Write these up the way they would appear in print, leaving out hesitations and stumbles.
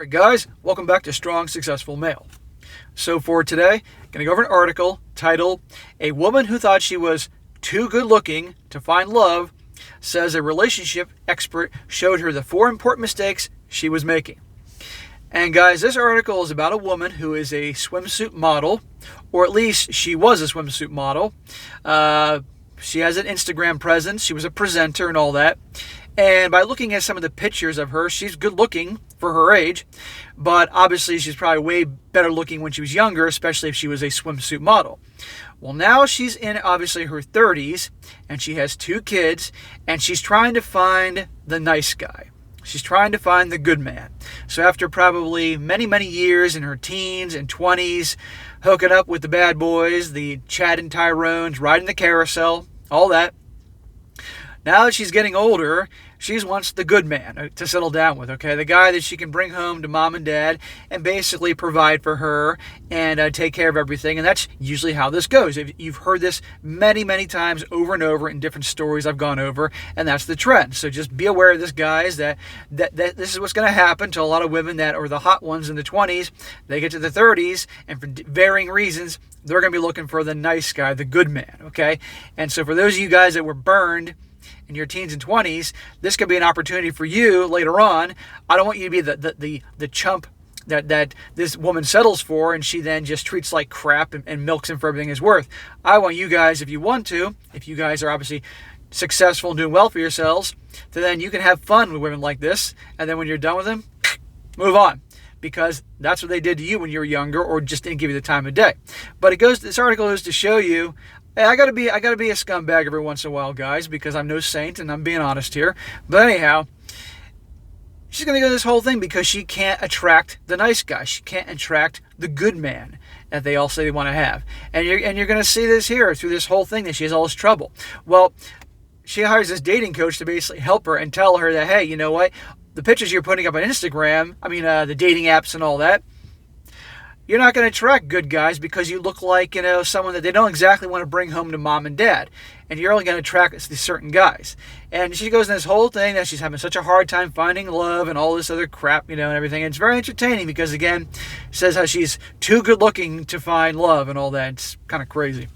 Alright guys, welcome back to Strong Successful Male. So for today, I'm going to go over an article titled, "A Woman Who Thought She Was Too Good Looking to Find Love Says a Relationship Expert Showed Her the 4 Important Mistakes She Was Making." And guys, this article is about a woman who is a swimsuit model, or at least she was a swimsuit model. She has an Instagram presence, she was a presenter and all that. And by looking at some of the pictures of her, she's good looking for her age, but obviously she's probably way better looking when she was younger, especially if she was a swimsuit model. Well, now she's in obviously her 30s, and she has 2 kids, and she's trying to find the nice guy. She's trying to find the good man. So after probably many years in her teens and 20s, hooking up with the bad boys, the Chad and Tyrones, riding the carousel, all that, now that she's getting older, she wants the good man to settle down with, okay? The guy that she can bring home to mom and dad and basically provide for her and take care of everything. And that's usually how this goes. You've heard this many times over and over in different stories I've gone over, and that's the trend. So just be aware of this, guys, that this is what's going to happen to a lot of women that are the hot ones in the 20s. They get to the 30s, and for varying reasons, they're going to be looking for the nice guy, the good man, okay? And so for those of you guys that were burned in your teens and 20s, this could be an opportunity for you later on. I don't want you to be the chump that this woman settles for, and she then just treats like crap and milks him for everything he's worth. I want you guys, if you want to, if you guys are obviously successful and doing well for yourselves, then you can have fun with women like this, and then when you're done with them, move on. Because that's what they did to you when you were younger, or just didn't give you the time of day. But this article goes to show you, hey, I gotta be a scumbag every once in a while, guys, because I'm no saint and I'm being honest here. But anyhow, she's gonna go this whole thing because she can't attract the nice guy. She can't attract the good man that they all say they want to have. And you're gonna see this here through this whole thing, that she has all this trouble. Well, she hires this dating coach to basically help her and tell her that, hey, you know what? The pictures you're putting up on Instagram, the dating apps and all that, you're not going to attract good guys because you look like, someone that they don't exactly want to bring home to mom and dad. And you're only going to attract these certain guys. And she goes in this whole thing that she's having such a hard time finding love and all this other crap, and everything. And it's very entertaining because, again, it says how she's too good looking to find love and all that. It's kind of crazy.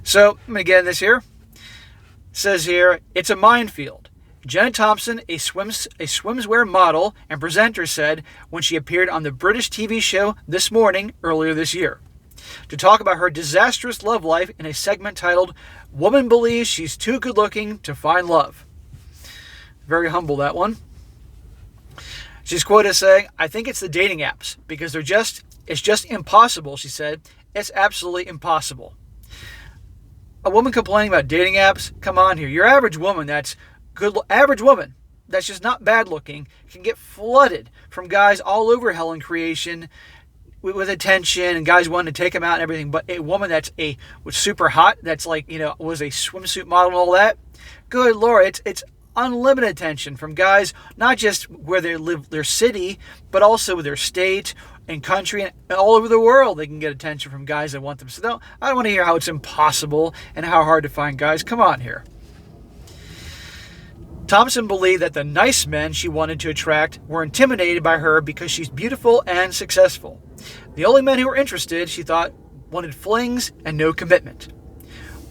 So I'm going to get in this here. It says here, it's a minefield. Jenna Thompson, a swimwear model and presenter, said when she appeared on the British TV show This Morning earlier this year, to talk about her disastrous love life in a segment titled, "Woman Believes She's Too Good Looking to Find Love." Very humble, that one. She's quoted as saying, "I think it's the dating apps because it's just impossible," she said. "It's absolutely impossible." A woman complaining about dating apps? Come on here. Your average woman average woman that's just not bad looking can get flooded from guys all over hell and creation with attention and guys wanting to take them out and everything. But a woman was super hot, that's like, was a swimsuit model and all that, good Lord, it's unlimited attention from guys, not just where they live, their city, but also their state and country and all over the world. They can get attention from guys that want them. So I don't want to hear how it's impossible and how hard to find guys. Come on here. Thompson believed that the nice men she wanted to attract were intimidated by her because she's beautiful and successful. The only men who were interested, she thought, wanted flings and no commitment.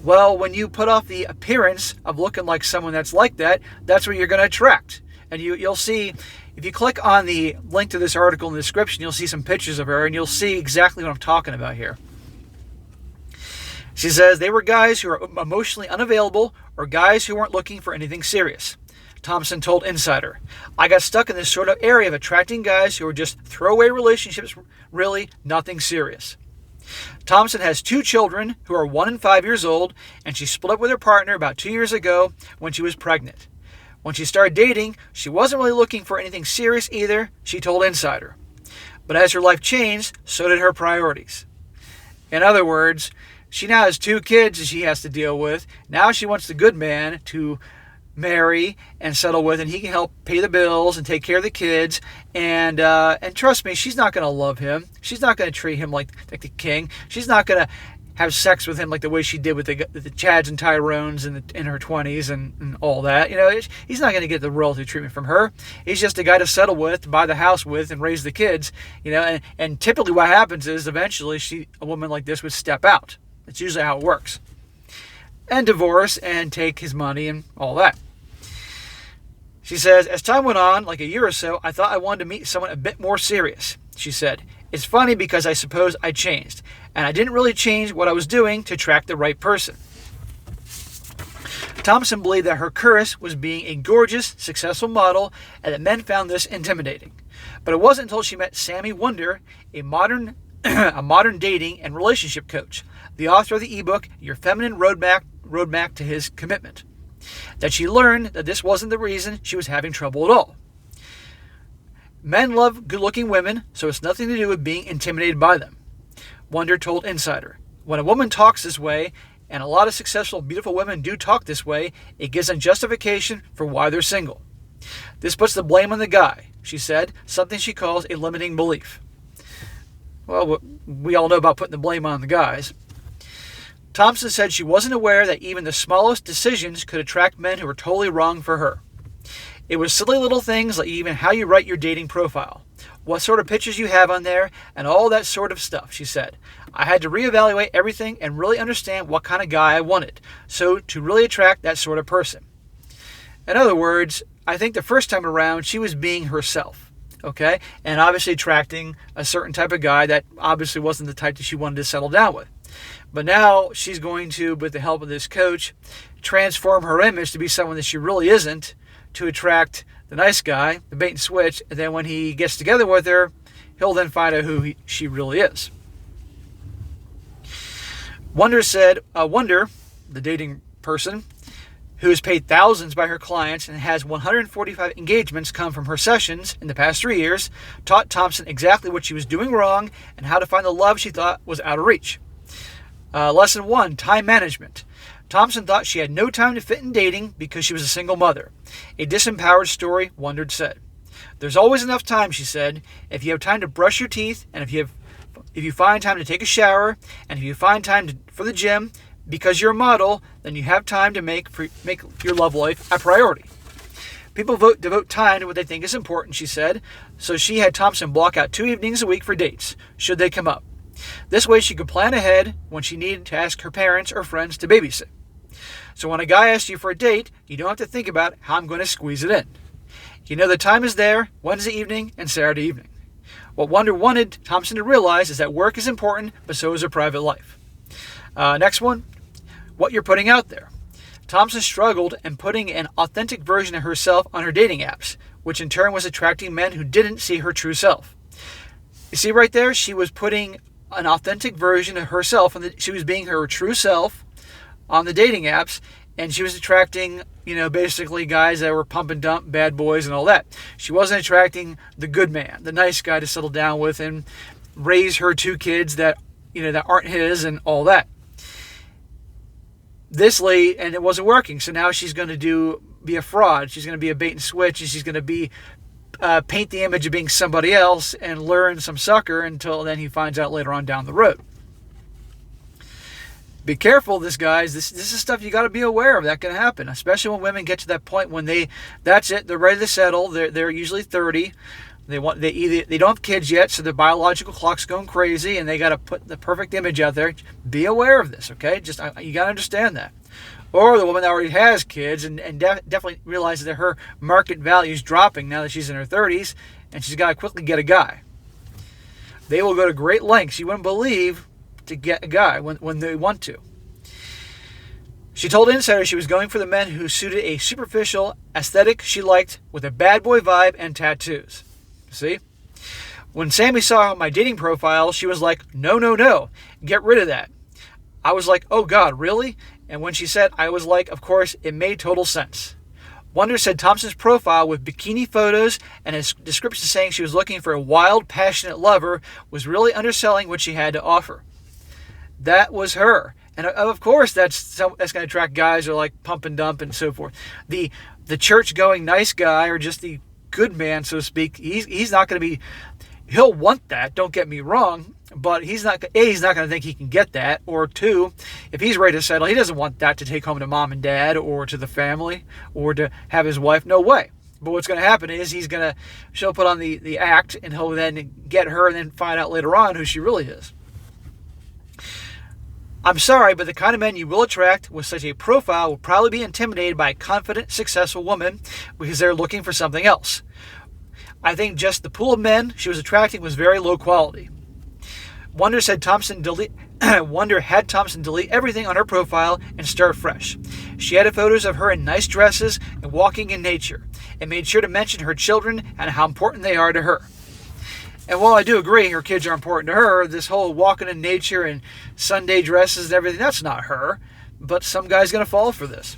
Well, when you put off the appearance of looking like someone that's like that, that's what you're going to attract. And you'll see, if you click on the link to this article in the description, you'll see some pictures of her, and you'll see exactly what I'm talking about here. She says they were guys who were emotionally unavailable or guys who weren't looking for anything serious. Thompson told Insider, "I got stuck in this sort of area of attracting guys who were just throwaway relationships, really nothing serious." Thompson has 2 children who are 1 and 5 years old, and she split up with her partner about 2 years ago when she was pregnant. When she started dating, she wasn't really looking for anything serious either, she told Insider. But as her life changed, so did her priorities. In other words, she now has 2 kids that she has to deal with. Now she wants the good man to marry and settle with, and he can help pay the bills and take care of the kids. And trust me, she's not going to love him. She's not going to treat him like the king. She's not going to have sex with him like the way she did with the Chads and Tyrones in her 20s and all that. He's not going to get the royalty treatment from her. He's just a guy to settle with, to buy the house with, and raise the kids. And typically what happens is eventually a woman like this would step out. That's usually how it works. And divorce and take his money and all that. She says, as time went on, like a year or so, I thought I wanted to meet someone a bit more serious. She said, it's funny because I suppose I changed, and I didn't really change what I was doing to attract the right person. Thompson believed that her curse was being a gorgeous, successful model, and that men found this intimidating. But it wasn't until she met Sammy Wunder, a modern dating and relationship coach, the author of the ebook, Your Feminine Roadmap to His Commitment, that she learned that this wasn't the reason she was having trouble at all. Men love good-looking women, so it's nothing to do with being intimidated by them. Wunder told Insider, when a woman talks this way, and a lot of successful, beautiful women do talk this way, it gives them justification for why they're single. This puts the blame on the guy, she said, something she calls a limiting belief. Well, we all know about putting the blame on the guys. Thompson said she wasn't aware that even the smallest decisions could attract men who were totally wrong for her. It was silly little things like even how you write your dating profile, what sort of pictures you have on there, and all that sort of stuff, she said. I had to reevaluate everything and really understand what kind of guy I wanted, so to really attract that sort of person. In other words, I think the first time around, she was being herself, okay? And obviously attracting a certain type of guy that obviously wasn't the type that she wanted to settle down with. But now she's going to, with the help of this coach, transform her image to be someone that she really isn't, to attract the nice guy, the bait and switch, and then when he gets together with her, he'll then find out who she really is. Wunder said, Wunder, the dating person, who is paid thousands by her clients and has 145 engagements come from her sessions in the past 3 years, taught Thompson exactly what she was doing wrong and how to find the love she thought was out of reach. Lesson 1, time management. Thompson thought she had no time to fit in dating because she was a single mother. A disempowered story, Wunder said. There's always enough time, she said, if you have time to brush your teeth, and if you find time to take a shower, and if you find time for the gym, because you're a model, then you have time to make your love life a priority. People devote time to what they think is important, she said, so she had Thompson block out 2 evenings a week for dates, should they come up. This way she could plan ahead when she needed to ask her parents or friends to babysit. So when a guy asks you for a date, you don't have to think about how I'm going to squeeze it in. You know the time is there, Wednesday evening and Saturday evening. What Wunder wanted Thompson to realize is that work is important, but so is her private life. Next one, what you're putting out there. Thompson struggled in putting an authentic version of herself on her dating apps, which in turn was attracting men who didn't see her true self. You see right there, she was putting an authentic version of herself, and she was being her true self on the dating apps, and she was attracting, basically guys that were pump and dump, bad boys and all that. She wasn't attracting the good man, the nice guy to settle down with and raise her 2 kids that aren't his and all that. And it wasn't working, so now she's going to be a fraud. She's going to be a bait and switch, and she's going to paint the image of being somebody else and learn some sucker until then he finds out later on down the road. Be careful, guys. This is stuff you got to be aware of. That can happen, especially when women get to that point when that's it. They're ready to settle. They're usually 30. They don't have kids yet, so their biological clock's going crazy, and they got to put the perfect image out there. Be aware of this, okay? You got to understand that. Or the woman that already has kids and definitely realizes that her market value is dropping now that she's in her 30s, and she's got to quickly get a guy. They will go to great lengths. You wouldn't believe to get a guy when they want to. She told Insider she was going for the men who suited a superficial aesthetic she liked with a bad boy vibe and tattoos. See? When Sammy saw my dating profile, she was like, no, get rid of that. I was like, oh God, really? And when she said, I was like, of course, it made total sense. Wunder said Thompson's profile with bikini photos and his description saying she was looking for a wild, passionate lover was really underselling what she had to offer. That was her. And of course, that's going to attract guys who are like pump and dump and so forth. The church-going nice guy, or just the good man, so to speak, he's not going to be... He'll want that, don't get me wrong, But he's not going to think he can get that, or two, if he's ready to settle, he doesn't want that to take home to mom and dad or to the family or to have his wife. No way. But what's going to happen is she'll put on the act, and he'll then get her and then find out later on who she really is. I'm sorry, but the kind of men you will attract with such a profile will probably be intimidated by a confident, successful woman because they're looking for something else. I think just the pool of men she was attracting was very low quality. Wonder had Thompson delete everything on her profile and start fresh. She added photos of her in nice dresses and walking in nature, and made sure to mention her children and how important they are to her. And while I do agree her kids are important to her, this whole walking in nature and Sunday dresses and everything, that's not her. But some guy's going to fall for this.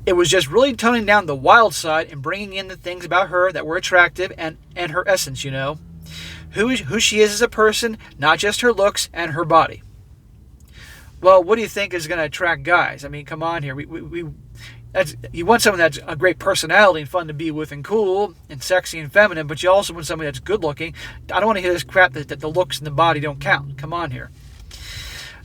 It was just really toning down the wild side and bringing in the things about her that were attractive and her essence, Who she is as a person, not just her looks and her body. Well, what do you think is going to attract guys? I mean, come on here. You want someone that's a great personality and fun to be with and cool and sexy and feminine, but you also want somebody that's good looking. I don't want to hear this crap that the looks and the body don't count. Come on here.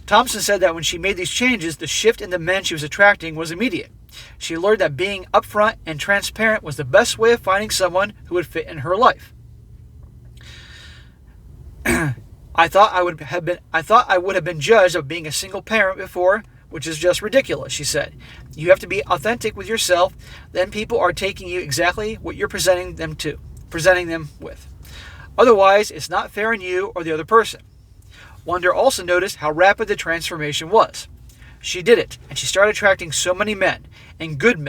Thompson said that when she made these changes, the shift in the men she was attracting was immediate. She learned that being upfront and transparent was the best way of finding someone who would fit in her life. I thought I would have been judged of being a single parent before, which is just ridiculous, she said. You have to be authentic with yourself, then people are taking you exactly what you're presenting them with. Otherwise, it's not fair on you or the other person. Wonder also noticed how rapid the transformation was. She did it, and she started attracting so many men, and good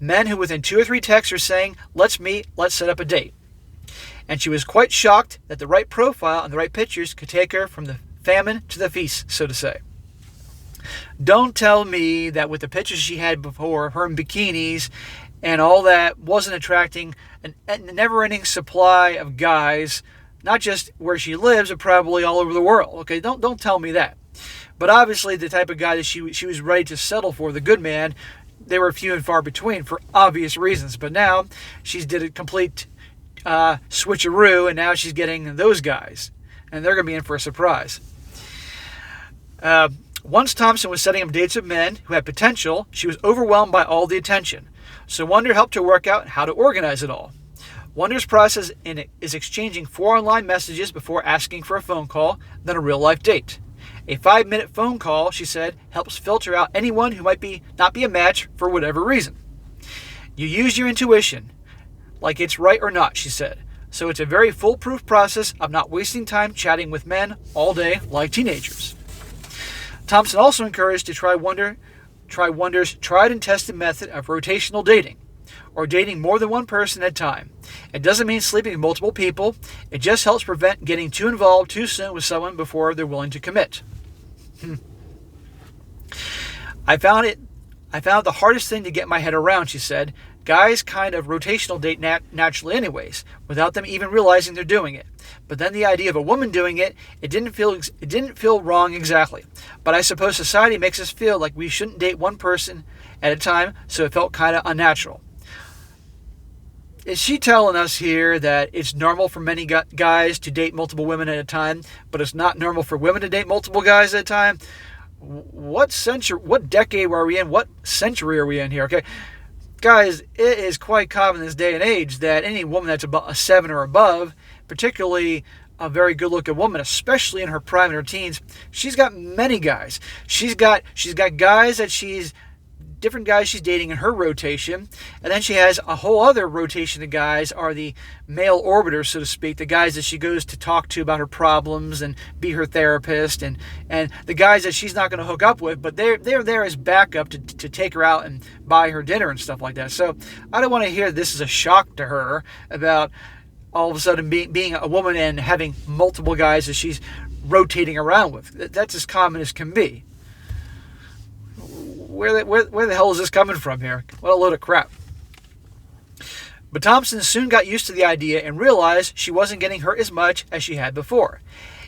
men who within 2 or 3 texts are saying, let's meet, let's set up a date. And she was quite shocked that the right profile and the right pictures could take her from the famine to the feast, so to say. Don't tell me that with the pictures she had before, her in bikinis and all that, wasn't attracting a never-ending supply of guys, not just where she lives, but probably all over the world. Okay, don't tell me that. But obviously, the type of guy that she was ready to settle for, the good man, they were few and far between for obvious reasons. But now she's did a complete switcheroo, and now she's getting those guys, and they're going to be in for a surprise. Once Thompson was setting up dates with men who had potential, she was overwhelmed by all the attention. So Wonder helped her work out how to organize it all. Wonder's process is exchanging 4 online messages before asking for a phone call, then a real-life date. A 5-minute phone call, she said, helps filter out anyone who might not be a match for whatever reason. You use your intuition, like it's right or not, she said. So it's a very foolproof process of not wasting time chatting with men all day like teenagers. Thompson also encouraged to try Wonder's tried and tested method of rotational dating, or dating more than one person at a time. It doesn't mean sleeping with multiple people. It just helps prevent getting too involved too soon with someone before they're willing to commit. I found it the hardest thing to get my head around, she said. Guys kind of rotational date naturally anyways, without them even realizing they're doing it. But then the idea of a woman doing it didn't feel wrong exactly. But I suppose society makes us feel like we shouldn't date one person at a time, so it felt kind of unnatural. Is she telling us here that it's normal for many guys to date multiple women at a time, but it's not normal for women to date multiple guys at a time? What decade are we in? What century are we in here? Okay, guys, it is quite common in this day and age that any woman that's about a 7 or above, particularly a very good-looking woman, especially in her prime and her teens, she's got many guys. She's got guys that different guys she's dating in her rotation, and then she has a whole other rotation of guys are the male orbiters, so to speak, the guys that she goes to talk to about her problems and be her therapist, and the guys that she's not going to hook up with, but they're there as backup to take her out and buy her dinner and stuff like that. So I don't want to hear this is a shock to her about all of a sudden being a woman and having multiple guys that she's rotating around with. That's as common as can be. Where the hell is this coming from here? What a load of crap. But Thompson soon got used to the idea and realized she wasn't getting hurt as much as she had before.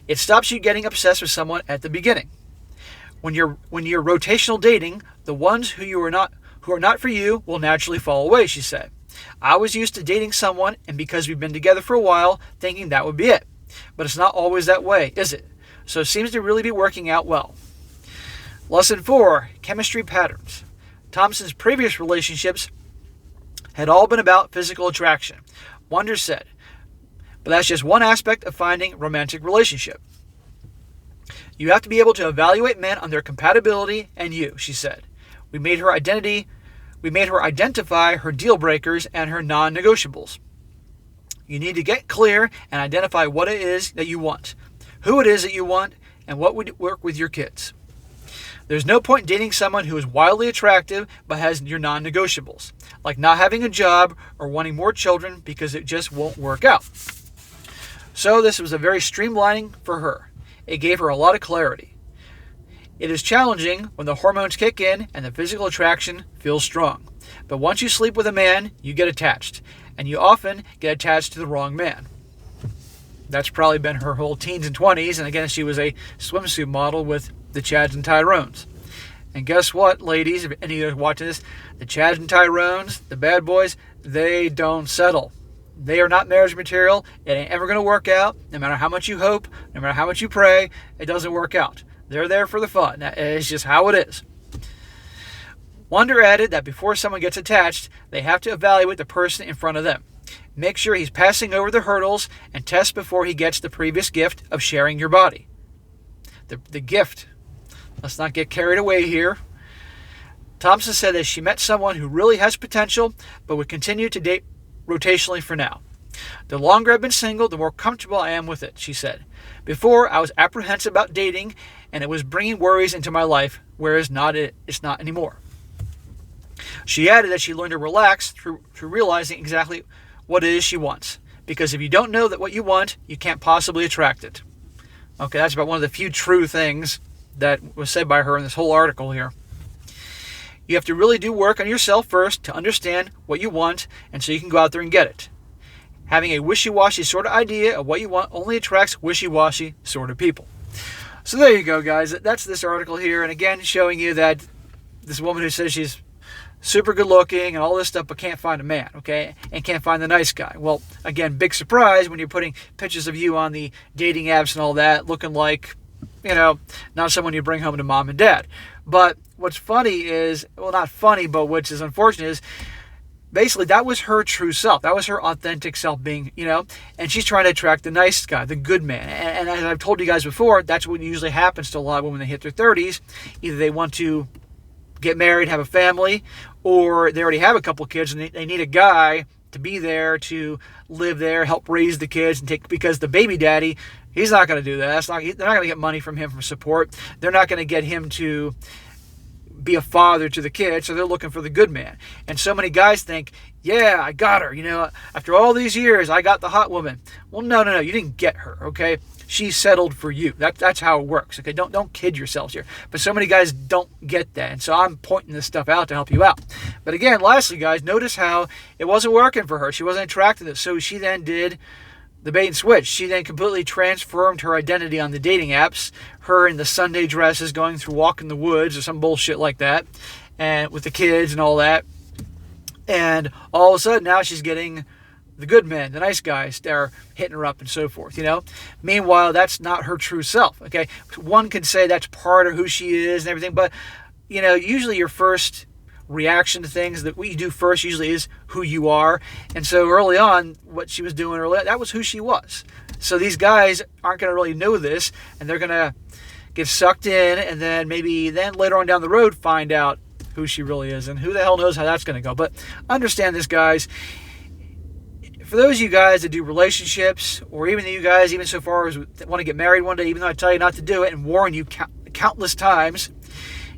It stops you getting obsessed with someone at the beginning. When you're rotational dating, the ones who are not for you will naturally fall away, she said. I was used to dating someone, and because we've been together for a while, thinking that would be it. but it's not always that way, is it? So it seems to really be working out well. Lesson 4, chemistry patterns. Thompson's previous relationships had all been about physical attraction. Wonder said, but that's just one aspect of finding a romantic relationship. You have to be able to evaluate men on their compatibility and you, she said. We made her identify her deal breakers and her non-negotiables. You need to get clear and identify what it is that you want, who it is that you want, and what would work with your kids. There's no point dating someone who is wildly attractive but has your non-negotiables, like not having a job or wanting more children, because it just won't work out. So this was a very streamlining for her. It gave her a lot of clarity. It is challenging when the hormones kick in and the physical attraction feels strong. But once you sleep with a man, you get attached. And you often get attached to the wrong man. That's probably been her whole teens and 20s. And again, she was a swimsuit model with the Chads and Tyrones. And guess what, ladies, if any of you are watching this, the Chads and Tyrones, the bad boys, they don't settle. They are not marriage material. It ain't ever going to work out. No matter how much you hope, no matter how much you pray, it doesn't work out. They're there for the fun. It's just how it is. Wonder added that before someone gets attached, they have to evaluate the person in front of them. Make sure he's passing over the hurdles and test before he gets the previous gift of sharing your body. The gift. Let's not get carried away here. Thompson said that she met someone who really has potential, but would continue to date rotationally for now. The longer I've been single, the more comfortable I am with it, she said. Before, I was apprehensive about dating, and it was bringing worries into my life, whereas it's not anymore. She added that she learned to relax through realizing exactly what it is she wants. Because if you don't know that what you want, you can't possibly attract it. Okay, that's about one of the few true things that was said by her in this whole article here. You have to really do work on yourself first to understand what you want, and so you can go out there and get it. Having a wishy-washy sort of idea of what you want only attracts wishy-washy sort of people. So there you go, guys. That's this article here. And again, showing you that this woman who says she's super good looking and all this stuff, but can't find a man, okay? And can't find the nice guy. Well, again, big surprise when you're putting pictures of you on the dating apps and all that, looking like, not someone you bring home to mom and dad. But what's funny is, well, not funny, but which is unfortunate is, basically, that was her true self. That was her authentic self being, and she's trying to attract the nice guy, the good man. And as I've told you guys before, that's what usually happens to a lot of women when they hit their 30s. Either they want to get married, have a family, or they already have a couple kids and they need a guy to be there, to live there, help raise the kids, and because the baby daddy, he's not going to do that. They're not going to get money from him for support. They're not going to get him to be a father to the kids, so they're looking for the good man. And so many guys think, yeah, I got her. After all these years, I got the hot woman. Well, no, you didn't get her, okay? She settled for you. That's how it works, okay? Don't kid yourselves here. But so many guys don't get that, and so I'm pointing this stuff out to help you out. But again, lastly, guys, notice how it wasn't working for her. She wasn't attracted to it, so she then did the bait and switch. She then completely transformed her identity on the dating apps. Her in the Sunday dresses going through walk in the woods or some bullshit like that, and with the kids and all that. And all of a sudden now she's getting the good men, the nice guys that are hitting her up and so forth, Meanwhile, that's not her true self, okay? One could say that's part of who she is and everything, but, usually your first reaction to things, that what you do first usually is who you are. And so early on, what she was doing early, that was who she was. So these guys aren't going to really know this, and they're going to get sucked in, and then maybe later on down the road find out who she really is, and who the hell knows how that's going to go. But understand this, guys. For those of you guys that do relationships, or even you guys, even so far as want to get married one day, even though I tell you not to do it and warn you countless times,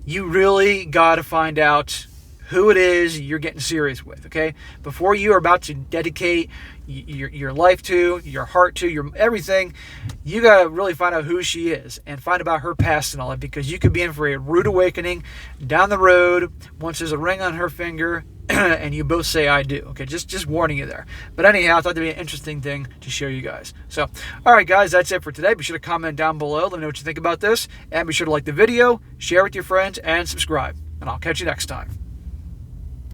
you really got to find out who it is you're getting serious with, okay? Before you are about to dedicate your life to, your heart to, your everything, you got to really find out who she is and find about her past and all that, because you could be in for a rude awakening down the road once there's a ring on her finger and you both say, I do. Okay, just warning you there. But anyhow, I thought that'd be an interesting thing to show you guys. So, all right, guys, that's it for today. Be sure to comment down below. Let me know what you think about this. And be sure to like the video, share with your friends, and subscribe. And I'll catch you next time.